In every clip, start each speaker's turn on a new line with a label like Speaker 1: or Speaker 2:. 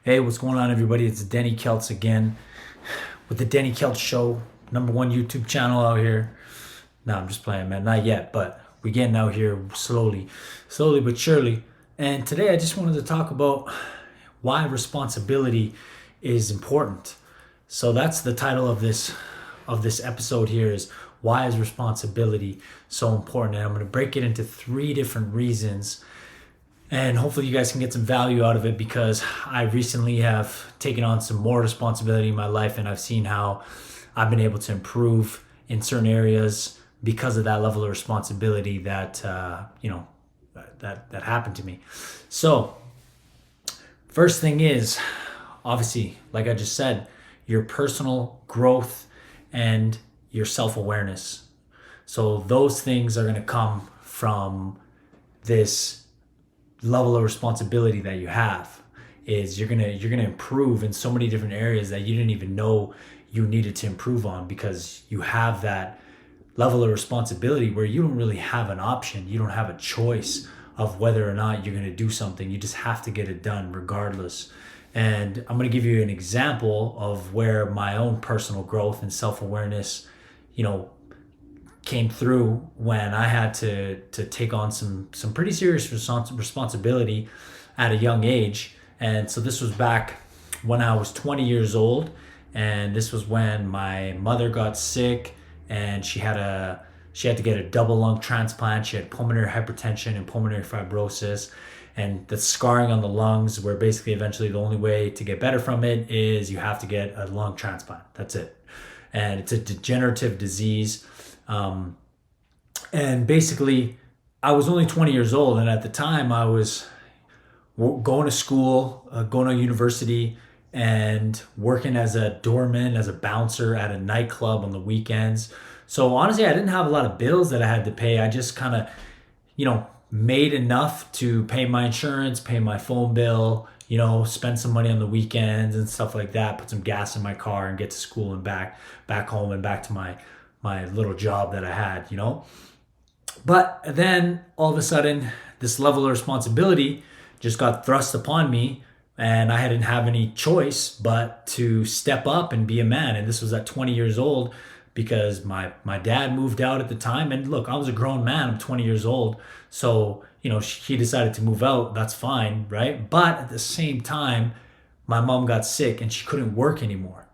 Speaker 1: Hey, what's going on, everybody? It's Denny Kelts again with the Denny Kelts Show, #1 YouTube channel out here. No, I'm just playing, man. Not yet, but we're getting out here slowly but surely. And today I just wanted to talk about why responsibility is important. So that's the title of this episode here is why is responsibility so important? And I'm going to break it into three different reasons, and hopefully you guys can get some value out of it, because I recently have taken on some more responsibility in my life, and I've seen how I've been able to improve in certain areas because of that level of responsibility that happened to me. So first thing is, obviously, like I just said, your personal growth and your self-awareness. So those things are going to come from this level of responsibility that you have. Is you're gonna improve in so many different areas that you didn't even know you needed to improve on, because you have that level of responsibility where you don't really have an option. You don't have a choice of whether or not you're going to do something. You just have to get it done regardless. And I'm going to give you an example of where my own personal growth and self-awareness, you know, came through when I had to take on some pretty serious responsibility at a young age. And so this was back when I was 20 years old, and this was when my mother got sick, and she had to get a double lung transplant. She had pulmonary hypertension and pulmonary fibrosis, and the scarring on the lungs, where basically eventually the only way to get better from it is you have to get a lung transplant. That's it. And it's a degenerative disease. And basically, I was only 20 years old, and at the time I was going to school, going to university, and working as a doorman, as a bouncer at a nightclub on the weekends. So honestly, I didn't have a lot of bills that I had to pay. I just kind of, made enough to pay my insurance, pay my phone bill, spend some money on the weekends and stuff like that, put some gas in my car and get to school and back home and back to my little job that I had. But then all of a sudden, this level of responsibility just got thrust upon me, and I didn't have any choice but to step up and be a man. And this was at 20 years old, because my dad moved out at the time. And look, I was a grown man. I'm 20 years old. So, he decided to move out. That's fine, right? But at the same time, my mom got sick and she couldn't work anymore.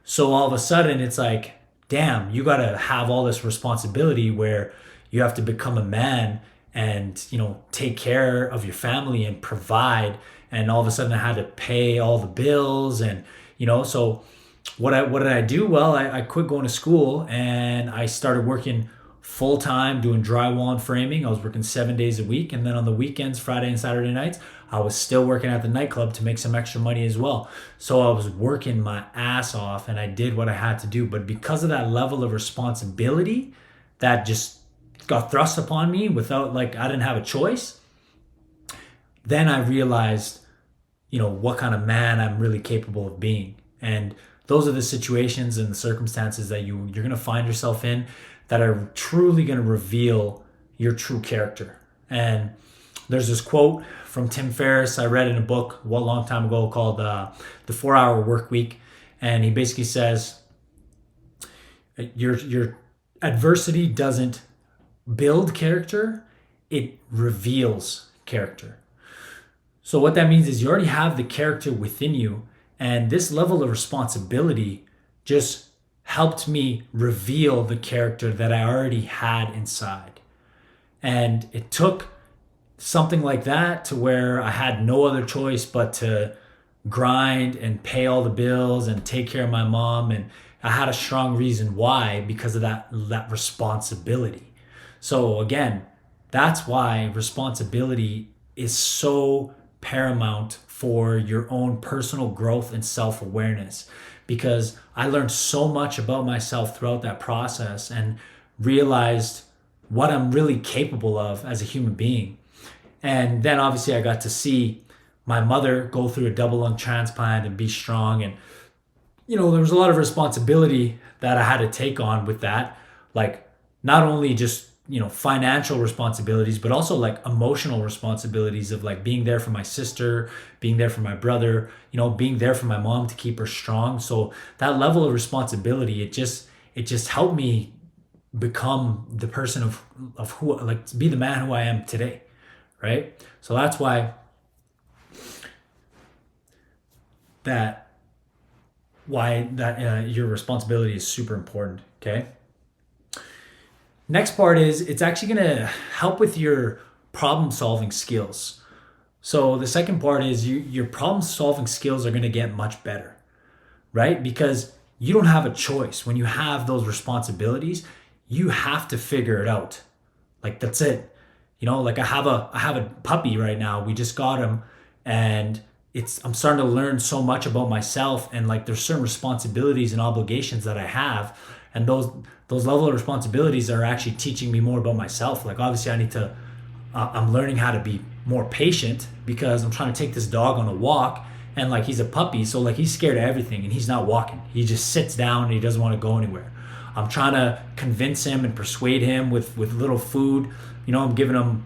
Speaker 1: So all of a sudden, it's like, damn, you got to have all this responsibility where you have to become a man and, take care of your family and provide. And all of a sudden, I had to pay all the bills. And, so what did I do? Well, I quit going to school and I started working full time doing drywall and framing. I was working 7 days a week. And then on the weekends, Friday and Saturday nights, I was still working at the nightclub to make some extra money as well. So I was working my ass off and I did what I had to do. But because of that level of responsibility that just got thrust upon me without, I didn't have a choice, then I realized, what kind of man I'm really capable of being. And those are the situations and the circumstances that you're going to find yourself in that are truly going to reveal your true character. And there's this quote from Tim Ferriss I read in a book a long time ago called The 4 Hour Work Week. And he basically says, your adversity doesn't build character, it reveals character. So what that means is you already have the character within you, and this level of responsibility just helped me reveal the character that I already had inside. And it took something like that to where I had no other choice but to grind and pay all the bills and take care of my mom. And I had a strong reason why, because of that responsibility. So again, that's why responsibility is so paramount for your own personal growth and self-awareness, because I learned so much about myself throughout that process and realized what I'm really capable of as a human being. And then obviously I got to see my mother go through a double lung transplant and be strong. And, there was a lot of responsibility that I had to take on with that. Like, not only just financial responsibilities, but also like emotional responsibilities of like being there for my sister, being there for my brother, being there for my mom to keep her strong. So that level of responsibility, it just helped me become the person of who, like, to be the man who I am today, right? So that's that why that your responsibility is super important. Okay. Next part is it's actually going to help with your problem solving skills. So the second part is your problem solving skills are going to get much better, right? Because you don't have a choice. When you have those responsibilities, you have to figure it out. Like, that's it. Like I have a puppy right now. We just got him, and I'm starting to learn so much about myself, and like there's certain responsibilities and obligations that I have, and those level of responsibilities are actually teaching me more about myself. Like, obviously I'm learning how to be more patient because I'm trying to take this dog on a walk, and like he's a puppy, so like he's scared of everything and he's not walking. He just sits down and he doesn't want to go anywhere. I'm trying to convince him and persuade him with little food. I'm giving him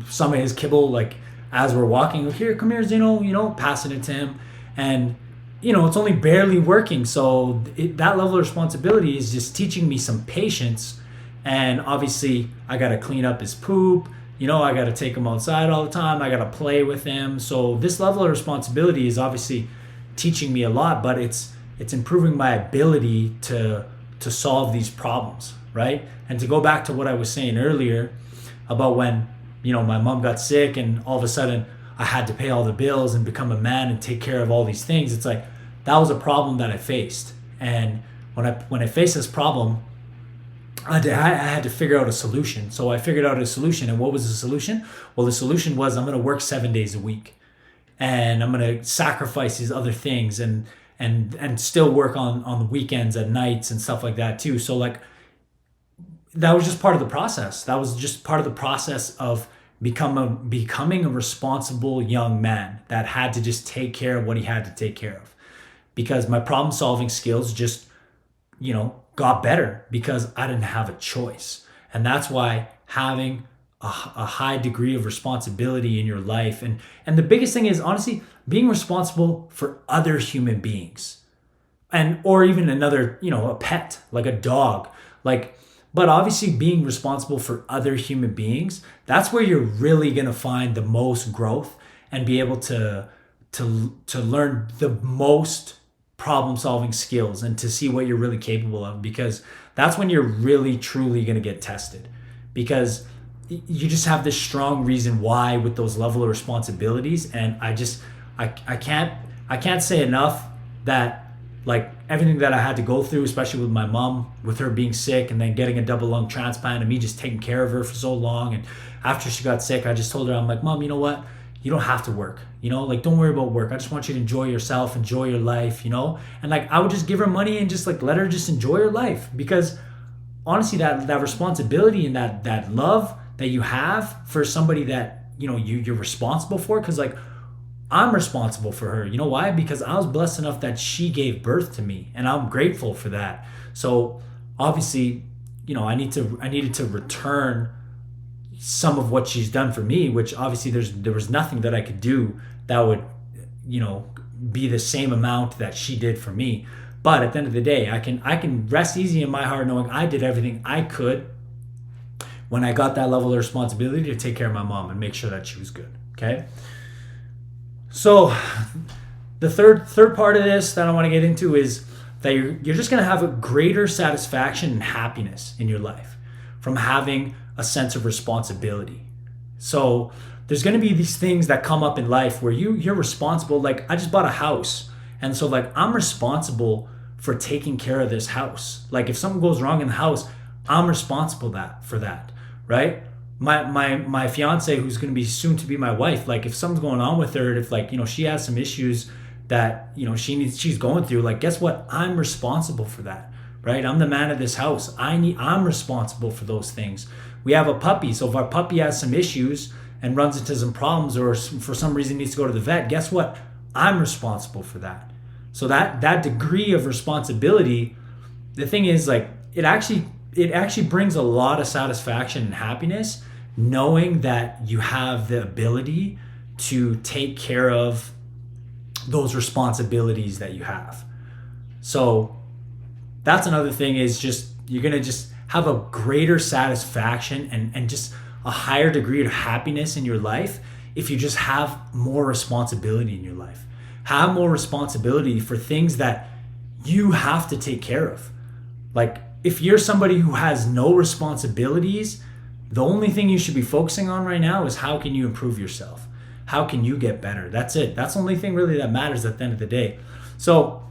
Speaker 1: some of his kibble, like as we're walking. Here, come here, Zeno. Passing it to him, and it's only barely working. So that level of responsibility is just teaching me some patience. And obviously, I got to clean up his poop. I got to take him outside all the time. I got to play with him. So this level of responsibility is obviously teaching me a lot, but it's improving my ability to solve these problems, right? And to go back to what I was saying earlier about when my mom got sick and all of a sudden I had to pay all the bills and become a man and take care of all these things. It's like that was a problem that I faced, and when I faced this problem, I had to figure out a solution. So I figured out a solution, and what was the solution? Well, the solution was I'm going to work 7 days a week, and I'm going to sacrifice these other things and still work on the weekends at nights and stuff like that too. So like that was just part of the process. That was just part of the process of becoming a responsible young man that had to just take care of what he had to take care of, because my problem solving skills just got better because I didn't have a choice. And that's why having a high degree of responsibility in your life, and the biggest thing is honestly being responsible for other human beings, or even another, a pet like a dog, but obviously being responsible for other human beings, that's where you're really going to find the most growth and be able to learn the most problem solving skills and to see what you're really capable of, because that's when you're really truly going to get tested, because you just have this strong reason why with those level of responsibilities. And I can't say enough that like everything that I had to go through, especially with my mom, with her being sick and then getting a double lung transplant and me just taking care of her for so long. And after she got sick, I just told her, I'm like, Mom, you know what? You don't have to work, like don't worry about work. I just want you to enjoy yourself, enjoy your life, and like I would just give her money and just like let her just enjoy her life, because honestly that responsibility and that love that you have for somebody that, you're responsible for, because like I'm responsible for her. You know why? Because I was blessed enough that she gave birth to me, and I'm grateful for that. So obviously, I needed to return some of what she's done for me, which obviously there was nothing that I could do that would, be the same amount that she did for me. But at the end of the day, I can rest easy in my heart knowing I did everything I could when I got that level of responsibility to take care of my mom and make sure that she was good. Okay. So the third part of this that I want to get into is that you're just going to have a greater satisfaction and happiness in your life from having a sense of responsibility. So there's going to be these things that come up in life where you're responsible. Like I just bought a house, and so like I'm responsible for taking care of this house. Like if something goes wrong in the house, I'm responsible for that, right? My fiance, who's going to be soon to be my wife, like if something's going on with her, if like she has some issues that she's going through, like guess what? I'm responsible for that, right? I'm the man of this house. I'm responsible for those things. We have a puppy, so if our puppy has some issues and runs into some problems or for some reason needs to go to the vet, guess what? I'm responsible for that. So that degree of responsibility, the thing is like it it actually brings a lot of satisfaction and happiness knowing that you have the ability to take care of those responsibilities that you have. So that's another thing, is just you're gonna just have a greater satisfaction and just a higher degree of happiness in your life if you just have more responsibility in your life. Have more responsibility for things that you have to take care of. Like, if you're somebody who has no responsibilities, the only thing you should be focusing on right now is how can you improve yourself? How can you get better? That's it. That's the only thing really that matters at the end of the day. So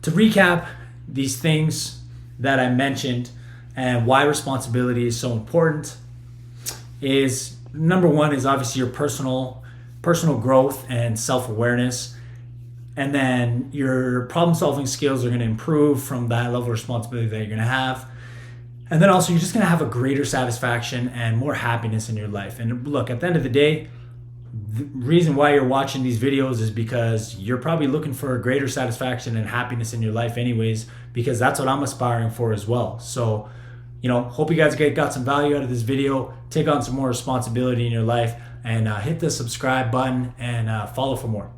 Speaker 1: to recap these things that I mentioned and why responsibility is so important is, number one is obviously your personal growth and self-awareness. And then your problem-solving skills are going to improve from that level of responsibility that you're going to have. And then also you're just going to have a greater satisfaction and more happiness in your life. And look, at the end of the day, the reason why you're watching these videos is because you're probably looking for a greater satisfaction and happiness in your life anyways, because that's what I'm aspiring for as well. So, hope you guys got some value out of this video. Take on some more responsibility in your life, and hit the subscribe button and follow for more.